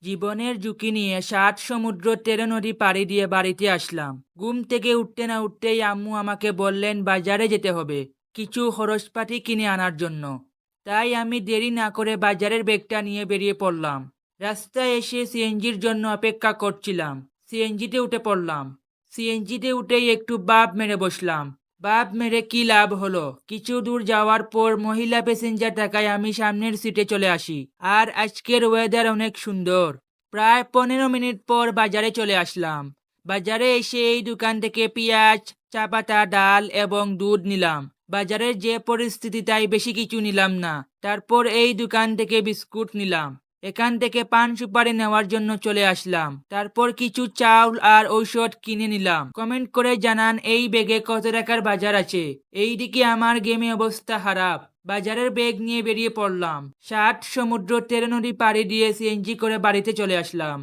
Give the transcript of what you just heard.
জীবনের ঝুঁকি নিয়ে ৭ সমুদ্র ১৩ নদী পাড়ি দিয়ে বাড়িতে আসলাম। ঘুম থেকে উঠতে না উঠতেই আম্মু আমাকে বললেন বাজারে যেতে হবে কিছু খরচপাতি কিনে আনার জন্য। তাই আমি দেরি না করে বাজারের ব্যাগটা নিয়ে বেরিয়ে পড়লাম। রাস্তায় এসে সিএনজির জন্য অপেক্ষা করছিলাম। সিএনজিতে উঠে পড়লাম। সিএনজিতে উঠেই একটু বাপ মেরে বসলাম। বাপ মেরে কি লাভ হলো? কিছু দূর যাওয়ার পর মহিলা প্যাসেঞ্জার টাকায় আমি সামনের সিটে চলে আসি। আর আজকের ওয়েদার অনেক সুন্দর। প্রায় ১৫ মিনিট পর বাজারে চলে আসলাম। বাজারে এসে এই দোকান থেকে পেঁয়াজ, চা পাতা, ডাল এবং দুধ নিলাম। বাজারের যে পরিস্থিতি তাই বেশি কিছু নিলাম না। তারপর এই দোকান থেকে বিস্কুট নিলাম। এখান থেকে পান সুপারি নেওয়ার জন্য চলে আসলাম। তারপর কিছু চাউল আর ঔষধ কিনে নিলাম। কমেন্ট করে জানান এই ব্যাগে কত টাকার বাজার আছে। এইদিকে আমার গেমে অবস্থা খারাপ। বাজারের ব্যাগ নিয়ে বেরিয়ে পড়লাম। ৭ সমুদ্র ১৩ নদী পাড়ি দিয়ে সিএনজি করে বাড়িতে চলে আসলাম।